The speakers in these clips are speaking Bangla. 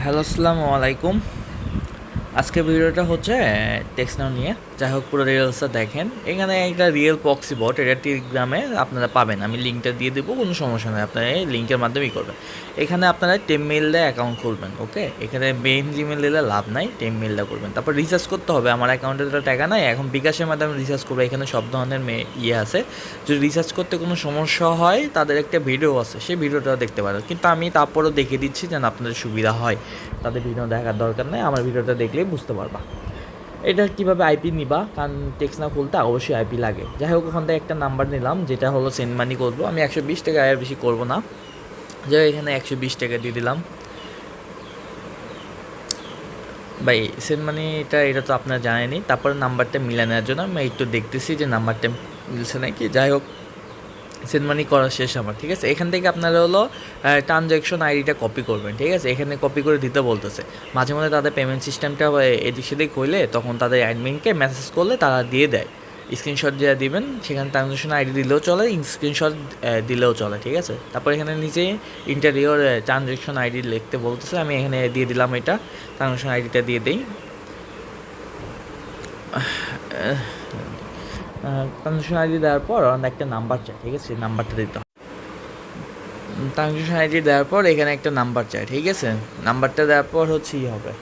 হ্যালো, আসসালামু আলাইকুম। আজকের ভিডিওটা হচ্ছে টেক্সট নাও নিয়ে। যাই হোক, পুরো রিলসটা দেখেন। এখানে একটা রিয়েল পক্সি বট, এটা টেলিগ্রামে আপনারা পাবেন। আমি লিঙ্কটা দিয়ে দেবো, কোনো সমস্যা নেই, আপনারা এই লিঙ্কের মাধ্যমেই করবেন। এখানে আপনারা টেমমেইল দিয়ে অ্যাকাউন্ট খুলবেন। ওকে, এখানে মেইন জিমেল দিলে লাভ নাই, টেমমেইলটা করবেন। তারপর রিচার্জ করতে হবে। আমার অ্যাকাউন্টে তো টাকা নাই, এখন বিকাশের মাধ্যমে রিচার্জ করবো। এখানে সব ধরনের ইয়ে আছে। যদি রিচার্জ করতে কোনো সমস্যা হয়, তাদের একটা ভিডিও আছে, সেই ভিডিওটাও দেখতে পারেন। কিন্তু আমি তারপরেও দেখিয়ে দিচ্ছি যেন আপনাদের সুবিধা হয়। তাদের ভিডিও দেখার দরকার নেই, আমার ভিডিওটা দেখলেই বুঝতে পারবা এটা কীভাবে আইপি নিবা। কারণ টেক্সট না খুলতে অবশ্যই আইপি লাগে। যাই হোক, ওখান থেকে একটা নাম্বার নিলাম, যেটা হলো সেন্ড মানি করবো। আমি 120 টাকা, আর বেশি করবো না। যাই হোক, এখানে 120 টাকা দিয়ে দিলাম। ভাই সেন্ড মানি এটা তো আপনারা জানেনই। তারপরে নাম্বারটা মিলানোর জন্য আমি একটু দেখতেছি যে নাম্বারটা মিলছে নাকি। যাই হোক, সেন্ড মানি করা শেষ আমার। ঠিক আছে, এখান থেকে আপনারা হলো ট্রানজ্যাকশন আইডিটা কপি করবেন। ঠিক আছে, এখানে কপি করে দিতে বলতেছে। মাঝে মাঝে তাদের পেমেন্ট সিস্টেমটা এদিক সেদিক হইলে তখন তাদের অ্যাডমিনকে মেসেজ করলে তারা দিয়ে দেয়। স্ক্রিনশট যা দিবেন, সেখানে ট্রানজ্যাকশন আইডি দিলেও চলে, স্ক্রিনশট দিলেও চলে। ঠিক আছে, তারপর এখানে নিচে ইন্টারিয়র ট্রানজ্যাকশন আইডি লিখতে বলতেছে। আমি এখানে দিয়ে দিলাম, এটা ট্রানজ্যাকশন আইডিটা দিয়ে দিই। ট্রানজ্যাকশন আইডি দেওয়ার পর একটা নাম্বার চাই। ঠিক আছে, নাম্বারটা দিতে হবে। ট্রানজ্যাকশন আইডি দেওয়ার পর এখানে একটা নাম্বার চাই। ঠিক আছে, নাম্বারটা দেওয়ার পর হচ্ছে হবে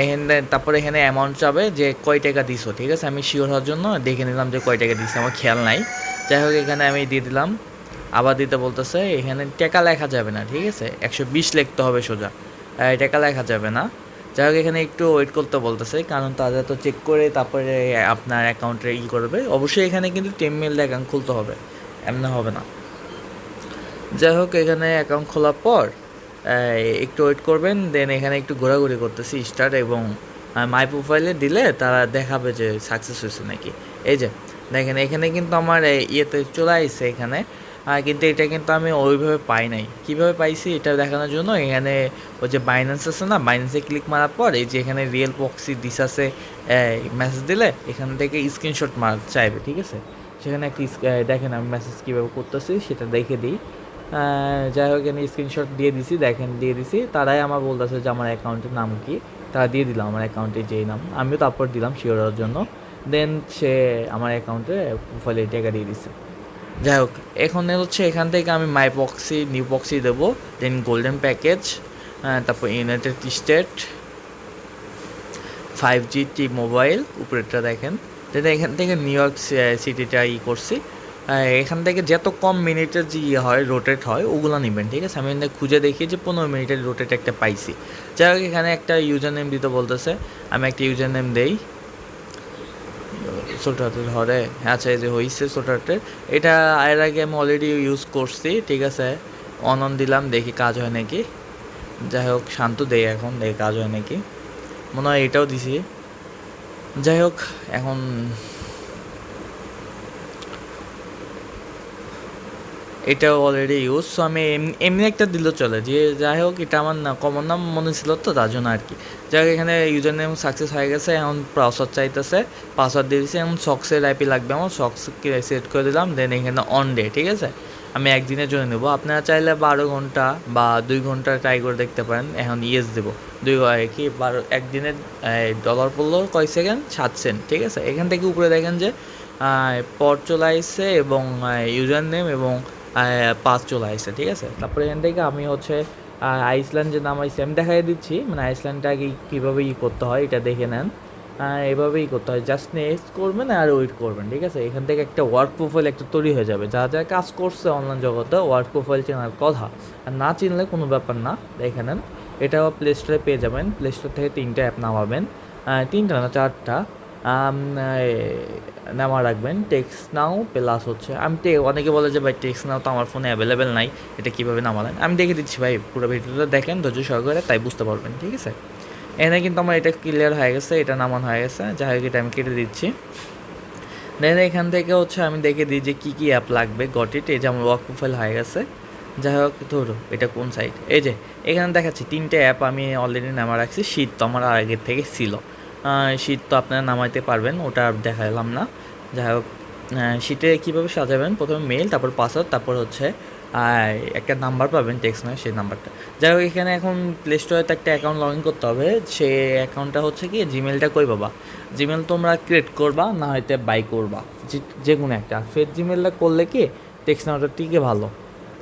এখানে। তারপরে এখানে অ্যামাউন্ট চাবে যে কয় টাকা দিছো। ঠিক আছে, আমি শিওর হওয়ার জন্য দেখে নিলাম যে কয় টাকা দিচ্ছে, আমার খেয়াল নাই। যাই হোক, এখানে আমি দিয়ে দিলাম। আবার দিতে বলতেছে। এখানে টাকা লেখা যাবে না। ঠিক আছে, 120 লিখতে হবে সোজা, টাকা লেখা যাবে না। যাই হোক, এখানে একটু ওয়েট করতে বলতেছে, কারণ তারা তো চেক করে তারপরে আপনার অ্যাকাউন্টে করবে। অবশ্যই এখানে কিন্তু টেমমেইল অ্যাকাউন্ট খুলতে হবে, এমনি হবে না। যাই হোক, এখানে অ্যাকাউন্ট খোলার পর একটু ওয়েট করবেন। দেন এখানে একটু ঘোরাঘুরি করতেছি স্টার্ট, এবং মাই প্রোফাইলে দিলে তারা দেখাবে যে সাকসেস হয়েছে নাকি। এই যে দেখেন, এখানে কিন্তু আমার ইয়েতে চলে আসছে এখানে। কিন্তু এটা কিন্তু আমি ওইভাবে পাই নাই। কীভাবে পাইছি এটা দেখানোর জন্য এখানে ওই যে বাইন্যান্স আছে না, বাইন্যান্সে ক্লিক মারার পর এই যে এখানে রিয়েল পক্সি দিসাসে মেসেজ দিলে এখান থেকে স্ক্রিনশট চাইবে। ঠিক আছে, সেখানে একটা দেখেন আমি মেসেজ কীভাবে করতেছি সেটা দেখে দিই। যাই হোক, এখানে স্ক্রিনশট দিয়ে দিছি, দেখেন দিয়ে দিছি। তারাই আমার বলতেছে যে আমার অ্যাকাউন্টের নাম কি। তারা দিয়ে দিলাম আমার অ্যাকাউন্টে যেই নাম, আমিও তারপর দিলাম শিওর হওয়ার জন্য। দেন সে আমার অ্যাকাউন্টে প্রোফাইলে টাকা দিয়ে দিছে। যাই হোক, এখন হচ্ছে এখান থেকে আমি মাই পক্সি, নিউ পক্সি দেবো। দেন গোল্ডেন প্যাকেজ, তারপর ইউনাইটেড স্টেট, 5G টি মোবাইল, উপরেরটা দেখেন। দেন এখান থেকে নিউ ইয়র্ক সিটিটা করছি। এখান থেকে যত কম মিনিটের যে হয়, রোটেট হয়, ওগুলো নেবেন। ঠিক আছে, আমি খুঁজে দেখি যে 15 মিনিটের রোটেট একটা পাইছি। যাই হোক, এখানে একটা ইউজার নেম দিতে বলতেছে। আমি একটা ইউজার নেম দেই, ছোটো হাতের ধরে। আচ্ছা, এই যে হয়েছে ছোটো হাতের। এটা এর আগে আমি অলরেডি ইউজ করছি। ঠিক আছে, অন দিলাম, দেখি কাজ হয় নাকি। যাই হোক, শান্ত দেই, এখন দেখি কাজ হয় নাকি। মনে হয় এটাও দিছি। যাই হোক, এখন এটাও অলরেডি ইউজ। সো আমি এমনি একটা দিলেও চলে, যে যাই হোক, এটা আমার না কমন নাম মনে ছিল তো, তার জন্য আর কি। যাই হোক, এখানে ইউজার নেম সাকসেস হয়ে গেছে। এখন পাসওয়ার্ড চাইতেছে, পাসওয়ার্ড দিয়ে দিচ্ছি। এখন সক্সের আইপি লাগবে আমার, সক্সকে সেট করে দিলাম। দেন এখানে অন ডে। ঠিক আছে, আমি একদিনের জন্য নেবো। আপনারা চাইলে 12 ঘন্টা বা 2 ঘন্টা ট্রাই করে দেখতে পারেন। এখন ইয়েস দেবো, 12 একদিনের ডলার পড়লো কয় সেকেন্ড, 7 সেন্ট। ঠিক আছে, এখান থেকে উপরে দেখেন যে পর চলে আসছে, এবং ইউজার নেম এবং পাস চলে আসছে। ঠিক আছে, তারপরে এখান থেকে আমি হচ্ছে আইসল্যান্ড যে নামাইছি আমি দেখাই দিচ্ছি। মানে আইসল্যান্ডটা আগে কীভাবে করতে হয় এটা দেখে নেন। এভাবেই করতে হয়, জাস্ট নেক্সট করবেন আর ওয়েট করবেন। ঠিক আছে, এখান থেকে একটা ওয়ার্ক প্রোফাইল একটা তৈরি হয়ে যাবে। যা যা কাজ করছে অনলাইন জগতে, ওয়ার্ক প্রোফাইল চেনার কথা। আর না চিনলে কোনো ব্যাপার না, দেখে নেন। এটাও প্লে স্টোরে পেয়ে যাবেন। প্লে স্টোর থেকে 3টা অ্যাপ নামাবেন, 3টা না 4টা নামা রাখবেন। টেক্সট নাও প্লাস হচ্ছে অনেকে বলে যে ভাই টেক্সট নাও তো আমার ফোনে অ্যাভেলেবেল নাই, এটা কীভাবে নামালেন। আমি দেখে দিচ্ছি ভাই, পুরো ভিডিওটা দেখেন ধৈর্য সহকারে, তাই বুঝতে পারবেন। ঠিক আছে, এখানে কিন্তু আমার এটা ক্লিয়ার হয়ে গেছে, এটা নামান হয়ে গেছে। যাই হোক, এটা আমি কেটে দিচ্ছি। দেন এখান থেকে হচ্ছে আমি দেখে দিই যে কী কী অ্যাপ লাগবে। গট ইট, এই যে আমার ওয়ার্ক প্রোফাইল হয়ে গেছে। যাই হোক, ধরো এটা কোন সাইট, এই যে এখানে দেখাচ্ছি 3টে অ্যাপ আমি অলরেডি নামা রাখছি। শীত তো আমার আগের থেকে ছিল, শীত তো আপনারা নামাইতে পারবেন, ওটা আর দেখালাম না। যাই হোক, শীটে কীভাবে সাজাবেন, প্রথমে মেল, তারপর পাসওয়ার্ড, তারপর হচ্ছে আর একটা নাম্বার পাবেন টেক্সট নয় সেই নাম্বারটা। যাই হোক এখানে এখন প্লে স্টোরে তো একটা অ্যাকাউন্ট লগ ইন করতে হবে, সে অ্যাকাউন্টটা হচ্ছে কি জিমেলটা কই পাবা, জিমেল তোমরা ক্রিয়েট করবা না হয়তো বাই করবা, যে কোনো একটা। ফেক জিমেলটা করলে কি টেক্সট নাওটা টিকে ভালো,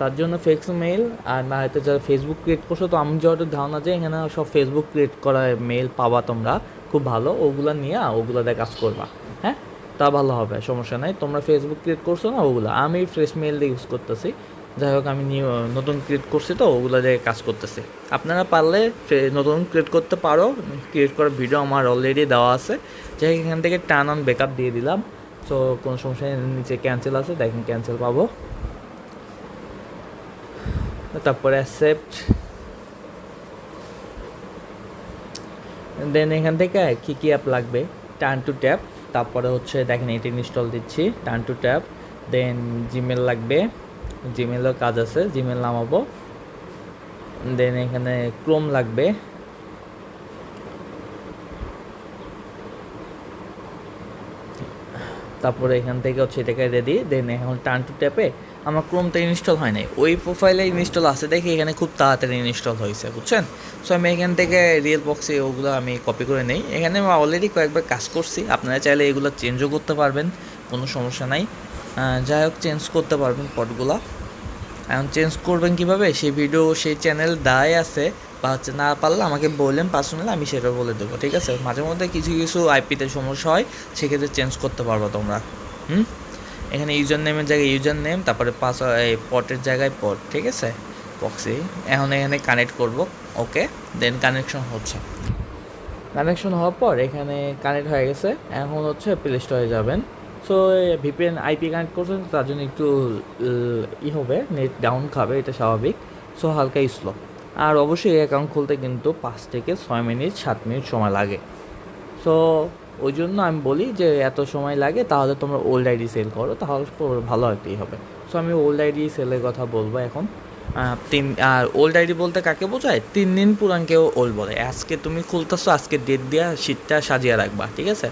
তার জন্য ফেক মেল। আর না হয়তো যারা ফেসবুক ক্রিয়েট করছো, তো আমি যত ধারণা যে এখানে সব ফেসবুক ক্রিয়েট করা মেল পাবা তোমরা খুব ভালো, ওগুলো নিয়ে ওগুলো দিয়ে কাজ করবা। হ্যাঁ, তা ভালো হবে, সমস্যা নাই। তোমরা ফেসবুক ক্রিয়েট করছো না, ওগুলো আমি ফ্রেশ মেল দিয়ে ইউজ করতেছি। যাই হোক আমি নতুন ক্রিয়েট করছি তো ওগুলো দিয়ে কাজ করতেছি। আপনারা পারলে নতুন ক্রিয়েট করতে পারো, ক্রিয়েট করার ভিডিও আমার অলরেডি দেওয়া আছে। যাই হোক এখান থেকে টার্ন অন ব্যাকআপ দিয়ে দিলাম। সো কোনো সমস্যা নেই, নিচে ক্যান্সেল আছে, দেখেন ক্যান্সেল পাবো। তারপরে অ্যাকসেপ্ট, দেন এখান থেকে কী কী অ্যাপ লাগবে, টার্ন টু ট্যাপ, তারপরে হচ্ছে দেখেন এটি ইনস্টল দিচ্ছি, turn to tap. Then Gmail লাগবে, জিমেলের কাজ আছে, জিমেল নামাবো। দেন এখানে ক্রোম লাগবে, তারপরে এখান থেকে হচ্ছে এটাকে রেডি। দেন এখন টার্ন টু ট্যাপে আমার ক্রোমটা ইনস্টল হয় নাই, ওই প্রোফাইলে ইনস্টল আছে দেখে এখানে খুব তাড়াতাড়ি ইনস্টল হয়েছে, বুঝছেন। সো আমি এখান থেকে রিয়েল বক্সে ওগুলো আমি কপি করে নেই। এখানে আমি অলরেডি কয়েকবার কাজ করছি, আপনারা চাইলে এগুলো চেঞ্জও করতে পারবেন, কোনো সমস্যা নাই। যাই হোক চেঞ্জ করতে পারবেন পটগুলো। এখন চেঞ্জ করবেন কীভাবে সেই ভিডিও সেই চ্যানেল দায় আছে, বা হচ্ছে না পারলে আমাকে বললেন পার্সোনালি, আমি সেটা বলে দেবো, ঠিক আছে। মাঝে মধ্যে কিছু কিছু আইপিতে সমস্যা হয়, সেক্ষেত্রে চেঞ্জ করতে পারবো তোমরা। এখানে ইউজার নেমের জায়গায় ইউজার নেম, তারপরে পটের জায়গায় পট, ঠিক আছে, বক্সে। এখন এখানে কানেক্ট করব, ওকে। দেন কানেকশন হচ্ছে, কানেকশন হওয়ার পর এখানে কানেক্ট হয়ে গেছে। এখন হচ্ছে প্লে স্টোরে যাবেন। সো ভিপিএন আইপি কানেক্ট করছেন, তার জন্য একটু হবে, নেট ডাউন খাবে, এটা স্বাভাবিক। সো হালকা স্লো। আর অবশ্যই এই অ্যাকাউন্ট খুলতে কিন্তু 5 থেকে 6 মিনিট 7 মিনিট সময় লাগে। সো ওই জন্য আমি বলি যে এত সময় লাগে, তাহলে তোমরা ওল্ড আইডি সেল করো, তাহলে ভালো একটাই হবে। সো আমি ওল্ড আইডি সেলের কথা বলবো এখন। আর ওল্ড আইডি বলতে কাকে বোঝায়, 3 দিন পুরানকেও ওল্ড বলে। আজকে তুমি খুলতেছো, আজকে ডেট দিয়া শীটটা সাজিয়ে রাখবা, ঠিক আছে।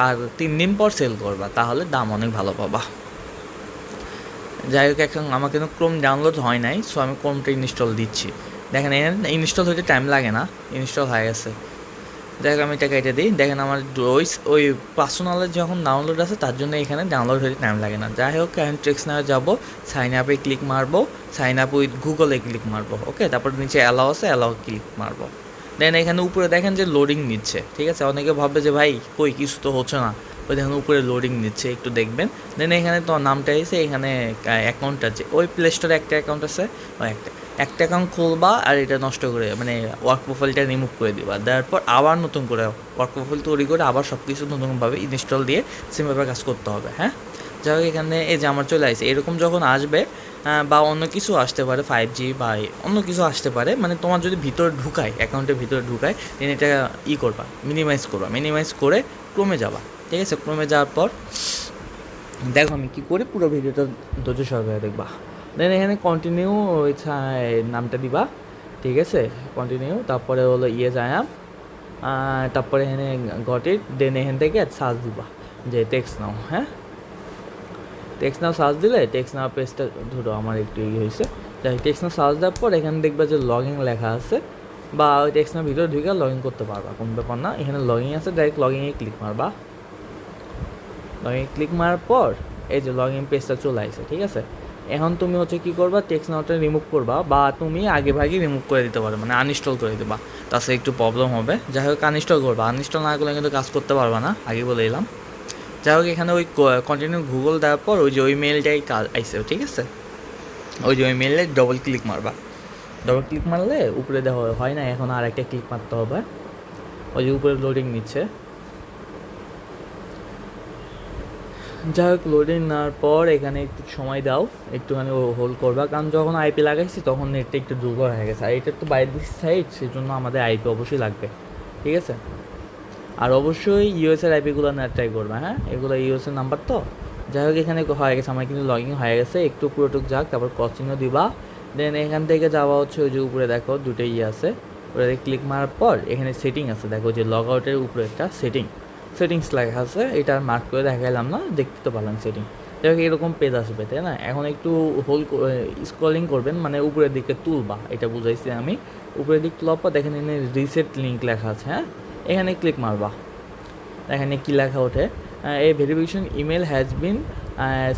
আর 3 দিন পর সেল করবা, তাহলে দাম অনেক ভালো পাবা। যাই হোক এখন আমার কিন্তু ক্রোম ডাউনলোড হয় নাই, সো আমি ক্রোমটা ইনস্টল দিচ্ছি। দেখেন ইনস্টল হতে টাইম লাগে না, ইনস্টল হয়ে গেছে। যাই হোক আমি এটা কেটে দিই। দেখেন আমার ওই পার্সোনালের যখন ডাউনলোড আছে, তার জন্য এখানে ডাউনলোড হতে টাইম লাগে না। যাই হোক এখন টেক্সট নাও যাবো, সাইন আপে ক্লিক মারবো, সাইন আপ উইথ গুগলে ক্লিক মারবো, ওকে। তারপর নিচে অ্যালাও আছে, অ্যালাও ক্লিক মারবো। দেন এখানে উপরে দেখেন যে লোডিং নিচ্ছে, ঠিক আছে। অনেকে ভাববে যে ভাই কই কিছু তো হচ্ছে না, ওই দেখেন উপরে লোডিং নিচ্ছে, একটু দেখবেন। দেন এখানে তো নামটা এসে এখানে অ্যাকাউন্ট আছে, ওই প্লে স্টোরে একটা অ্যাকাউন্ট আছে, ওই একটা অ্যাকাউন্ট খুলবা আর এটা নষ্ট করে মানে ওয়ার্ক প্রোফাইলটা রিমুভ করে দিবা। তারপর আবার নতুন করে ওয়ার্ক প্রোফাইল তৈরি করে আবার সব কিছু নতুনভাবে ইনস্টল দিয়ে সেমভাবে কাজ করতে হবে। হ্যাঁ, যাই হোক এখানে এই যে আমার চলে আসছে, এরকম যখন আসবে বা অন্য কিছু আসতে পারে, 5G বা অন্য কিছু আসতে পারে, মানে তোমার যদি ভিতরে ঢুকায়, অ্যাকাউন্টের ভিতরে ঢুকায়, দেন এটা করবা, মিনিমাইজ করবা, মিনিমাইজ করে ক্রমে যাবা, ঠিক আছে। ক্রমে যাওয়ার পর দেখো আমি কী করি, পুরো ভিডিওটা ধৈর্য সহকারে দেখবা। দেন এখানে কন্টিনিউ ওই নামটা দিবা, ঠিক আছে, কন্টিনিউ। তারপরে হলো যায় তারপরে এখানে গট ইট। দেন এখান থেকে সার্চ দিবা যে টেক্সট নাও। হ্যাঁ, টেক্সট নাও সার্চ দিলে টেক্সট নাও পেজটা ধরো আমার একটু হয়েছে। যাই টেক্সট নাও সার্চ দেওয়ার পর এখানে দেখবা যে লগ ইন লেখা আছে, বা ওই টেক্সট নাও ভিতরে ঢুকে লগ ইন করতে পারবা, কোনো ব্যাপার না। এখানে লগ ইন আছে, ডাইরেক্ট লগ ইনে ক্লিক মারবা। লগ ইন ক্লিক মারার পর এই যে লগ ইন পেজটা চলে আসছে, ঠিক আছে। এখন তুমি হচ্ছে কী করবা, টেক্সট নাওটা রিমুভ করবা, বা তুমি আগে ভাগে রিমুভ করে দিতে পারো, মানে আনইনস্টল করে দেবা, তাছাড়া একটু প্রবলেম হবে। যাই হোক আনইনস্টল করবা, আনইনস্টল না করলে কিন্তু কাজ করতে পারবা না, আগে বলে দিলাম। যাই হোক এখানে ওই কন্টিনিউ গুগল দেওয়ার পর ওই যে ওই মেলটাই কাজ আইসে, ঠিক আছে। ওই যে ওই মেলে ডবল ক্লিক মারবা, ডবল ক্লিক মারলে উপরে দেওয়া হয় না, এখন আর একটা ক্লিক মারতে হবে। ওই যে উপরে লোডিং নিচ্ছে। যাই হোক লোডিং নেওয়ার পর এখানে একটু সময় দাও, একটুখানি হোল্ড করবা, কারণ যখন আইপি লাগাইছি তখন নেটটা একটু দুর্বল হয়ে গেছে। আর এটা তো বাইরের সাইড, সেই জন্য আমাদের আইপি অবশ্যই লাগবে, ঠিক আছে। আর অবশ্যই ইউএসের আইপিগুলো নেওয়ার ট্রাই করবে। হ্যাঁ, এগুলো ইউএসের নাম্বার তো। যাই হোক এখানে হয়ে গেছে, আমার কিন্তু লগ ইন হয়ে গেছে, একটু পুরোটুক যাক, তারপর কচিংও দিবা। দেন এখান থেকে যাওয়া হচ্ছে ওই যে উপরে দেখো দুটোই আছে, ওটাতে ক্লিক মারার পর এখানে সেটিং আছে, দেখো যে লগ আউটের উপরে একটা সেটিংস লেখা আছে, এটা মার্ক করে দেখাইলাম না, দেখতে তো পারলাম সেটিং। যাই হোক এরকম পেজ আসবে, তাই না? এখন একটু হোল স্ক্রলিং করবেন, মানে উপরের দিকে তুলবা, এটা বুঝাইছি আমি। উপরের দিক তোলার পর দেখেন এখানে রিসেট লিঙ্ক লেখা আছে, হ্যাঁ, এখানে ক্লিক মারবা। এখানে কী লেখা ওঠে, এই verification email has been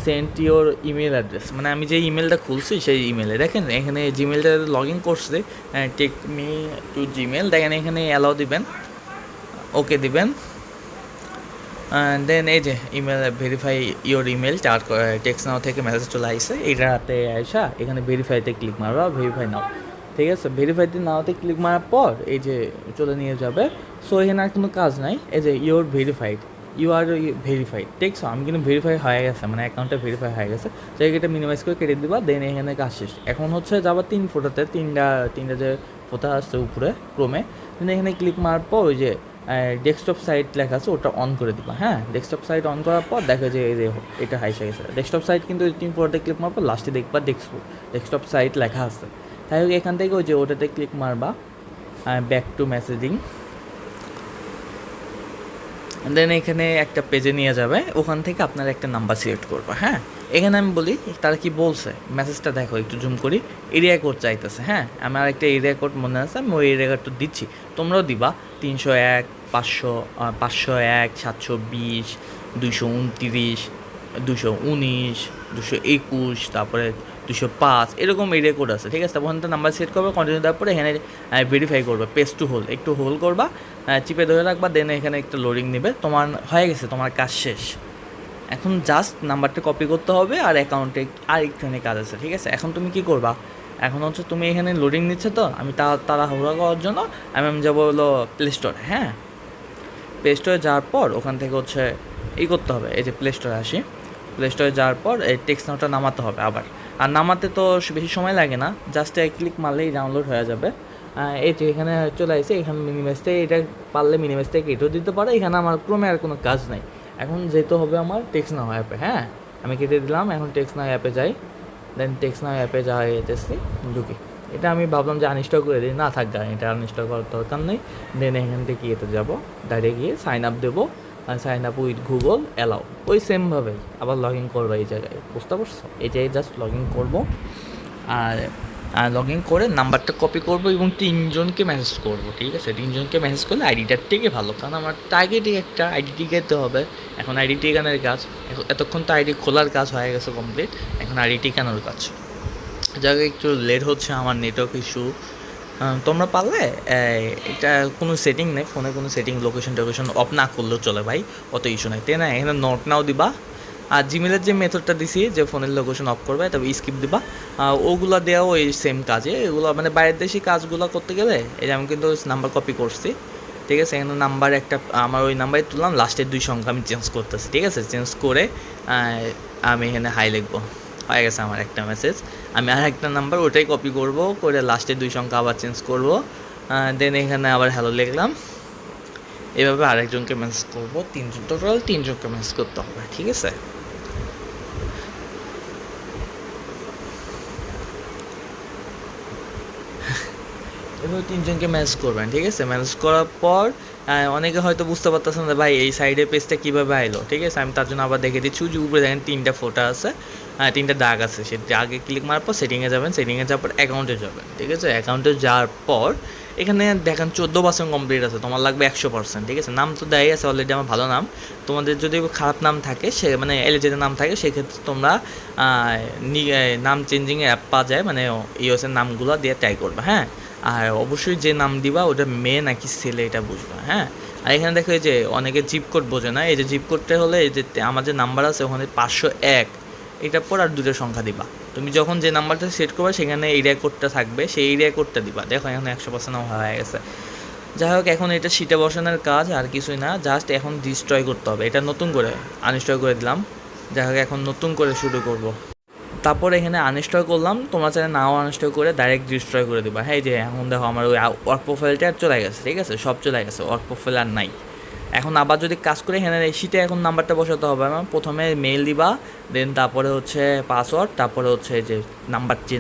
send your email address, মানে আমি যে ইমেলটা খুলছি সেই ইমেলে দেখেন এখানে জিমেলটা লগ ইন করছে, টেক মি টু জিমেল, দেখেন এখানে অ্যালাউ দিবেন, ওকে দিবেন। দেন এই যে email verify your email text now থেকে মেসেজ চলে আসছে, এইটাতে আইসা এখানে ভেরিফাইতে ক্লিক মারবা, ভেরিফাই নাও, ঠিক আছে? ভেরিফাইতে নাওতে ক্লিক মারার পর এই যে চলে নিয়ে যাবে। সো এখানে আর কোনো কাজ নাই, এই যে your verified, you are verified, দেখছো আমি কিন্তু ভেরিফাই হয়ে গেছে, মানে অ্যাকাউন্টটা ভেরিফাই হয়ে গেছে। তো এটা মিনিমাইজ করে কেটে দিবা, দেন এখানে কাজ শেষ। এখন হচ্ছে যাবা 3 ফোটাতে, তিনটা যে ফোটা আসছে উপরে ক্রমে, দেন এখানে ক্লিক মারার পর ওই যে ডেস্কটপ সাইট লেখা আছে ওটা অন করে দিবা, হ্যাঁ। ডেস্কটপ সাইট অন করার পর দেখো যে এই যে এটা হাইসে গেছে ডেস্কটপ সাইট, কিন্তু 3 ফোটাতে ক্লিক মারার পর লাস্টে দেখবা ডেস্কটপ সাইট লেখা আছে। তাই হোক এখান থেকে ওই যে ওটাতে ক্লিক মারবা, ব্যাক টু মেসেজিং, দেন এখানে একটা পেজে নিয়ে যাবে, ওখান থেকে আপনার একটা নাম্বার সিলেক্ট করবা, হ্যাঁ। এখানে আমি বলি তারা কি বলছে, মেসেজটা দেখো একটু জুম করি, এরিয়া কোড চাইতেছে, হ্যাঁ। আমার একটা এরিয়া কোড মনে আছে, আমি ওই এরিয়া কোডটা দিচ্ছি, তোমরাও দিবা 301 501 720 229 219 221, তারপরে 205, এরকম এরিয়া কোড আছে, ঠিক আছে? ওখান থেকে নাম্বার সেট করবে, কন্টিনিউ দেওয়ার পরে এখানে ভেরিফাই করবে, পেজ টু হোল, একটু হোল করবা, চিপে ধরে রাখবা, দেন এখানে একটা লোডিং নেবে, তোমার হয়ে গেছে, তোমার কাজ শেষ। এখন জাস্ট নাম্বারটা কপি করতে হবে আর অ্যাকাউন্টে আর একটুখানি কাজ আছে, ঠিক আছে? এখন তুমি কি করবা, এখন হচ্ছে তুমি এখানে লোডিং নিচ্ছে, তো আমি তাড়াহুড়া করার জন্য আমি যাবো হলো প্লে স্টোর, হ্যাঁ। প্লে স্টোরে যাওয়ার পর ওখান থেকে হচ্ছে করতে হবে, এই যে প্লে স্টোরে আসি, প্লে স্টোরে যাওয়ার পর এই টেক্সট নাওটা নামাতে হবে আবার, আর নামাতে তো বেশি সময় লাগে না, জাস্ট এক ক্লিক মারলেই ডাউনলোড হয়ে যাবে। এই যে এখানে চলে আসছে, এখানে মিনিমাইজ থেকে এটা পারলে মিনিমাইজ থেকে এটাও দিতে পারে, এখানে আমার ক্রমে আর কোনো কাজ নাই। এখন যেতে হবে আমার টেক্সট নাও অ্যাপে, হ্যাঁ, আমি কেটে দিলাম, এখন টেক্সট নাও অ্যাপে যাই, দেন টেক্সট নাও অ্যাপে যেতেছি, ঢুকি। এটা আমি ভাবলাম যে আনইনস্টল করে দিই, না থাক, এটা আনইনস্টল করার দরকার নেই। দেন এখান থেকে এতে যাবো, ডাইরেক্ট গিয়ে সাইন আপ দেবো, sign up with Google allow, ওই সেমভাবেই আবার লগ ইন করবো এই জায়গায়, বুঝতে পারছো? এই জায়গায় জাস্ট লগ ইন করবো, আর লগ ইন করে নাম্বারটা কপি করবো এবং 3 জনকে মেসেজ করবো, ঠিক আছে? 3 জনকে মেসেজ করলে আইডিটার থেকে ভালো, কারণ আমার টার্গেটই একটা আইডি টিকাতে হবে। এখন আইডি টিকানোর কাজ, এতক্ষণ তো আইডি খোলার কাজ হয়ে গেছে কমপ্লিট, এখন আইডি টিকানোর কাজ। যাকে একটু লেট হচ্ছে, আমার নেটওয়ার্ক ইস্যু। তোমরা পারলে এটা কোনো সেটিং নেই ফোনে, কোনো সেটিং লোকেশন অফ না করলেও চলে ভাই, অত ইস্যু নাই, তাই না? এখানে নোট নাও দিবা, আর জিমেলের যে মেথডটা দিছি যে ফোনের লোকেশন অফ করবে, তবে স্কিপ দিবা, ওগুলো দেওয়াও এই সেম কাজে, এগুলো মানে বাইরের দেশি কাজগুলো করতে গেলে এই যে আমি কিন্তু নাম্বার কপি করছি, ঠিক আছে? এখানে নাম্বার একটা আমার ওই নাম্বারে তুললাম, লাস্টের 2 সংখ্যা আমি চেঞ্জ করতেছি, ঠিক আছে? চেঞ্জ করে আমি এখানে হাই লিখবো, হয়ে গেছে আমার একটা মেসেজ। আমি আর একটা নাম্বার ওটাই কপি করব, করে লাস্টের 2 সংখ্যা আবার চেঞ্জ করব, দেন এখানে আবার হ্যালো লিখলাম, এভাবে আরেকজনকে মেসেজ করবো, 3 জন, টোটাল 3 জনকে মেসেজ করতে হবে, ঠিক আছে? এভাবে 3 জনকে ম্যানেজ করবেন, ঠিক আছে? ম্যানেজ করার পর অনেকে হয়তো বুঝতে পারতেছেন যে ভাই এই সাইডের পেজটা কীভাবে আইলো, ঠিক আছে? আমি তার জন্য আবার দেখে দিচ্ছি, যে উপরে দেখেন 3টা ফোটা আছে, 3টা দাগ আছে, সে দাগে ক্লিক মারার পর সেটিংয়ে যাবেন, সেটিংয়ে যাওয়ার পর অ্যাকাউন্টে যাবেন, ঠিক আছে? অ্যাকাউন্টে যাওয়ার পর এখানে দেখেন 14% কমপ্লিট আছে, তোমার লাগবে 100%, ঠিক আছে? নাম তো দেয় আছে অলরেডি, আমার ভালো নাম। তোমাদের যদি খারাপ নাম থাকে, সে মানে এলিজেড নাম থাকে, সেক্ষেত্রে তোমরা নাম চেঞ্জিংয়ে অ্যাপ পাওয়া যায়, মানে ইউএসের নামগুলো দিয়ে ট্রাই করবে, হ্যাঁ। আর অবশ্যই যে নাম দিবা ওটা মেয়ে নাকি ছেলে এটা বুঝবা, হ্যাঁ। আর এখানে দেখো এই যে অনেকে জিপ কোড বোঝে না, এই যে জিপ কোডটা হলে এই যে আমার যে নাম্বার আছে ওখানে 501, এটার পর আর 2টা সংখ্যা দিবা। তুমি যখন যে নাম্বারটা সেট করবে সেখানে এরিয়া কোডটা থাকবে, সেই এরিয়া কোডটা দিবা। দেখো এখন 100% হয়ে গেছে। যাই হোক এখন এটা শীটে বসানোর কাজ, আর কিছুই না, জাস্ট এখন ডিস্ট্রয় করতে হবে, এটা নতুন করে আনইনস্টল করে দিলাম। যাই হোক এখন নতুন করে শুরু করব। তারপর এখানে আনইনস্টল করলাম, তোমরা চাইলে নাও আনইনস্টল করে ডাইরেক্ট ডিস্ট্রয় করে দিবা। হ্যাঁ, যে এখন দেখো আমার ওই ওয়ার্ক প্রোফাইলটা চলে গেছে, ঠিক আছে? সব চলে গেছে, ওয়ার্ক প্রোফাইল আর নাই। এখন আবার যদি কাজ করে এখানে শীটে এখন নাম্বারটা বসাতে হবে আমার, প্রথমে মেইল দিবা, দেন তারপরে হচ্ছে পাসওয়ার্ড, তারপরে হচ্ছে যে নাম্বার, যে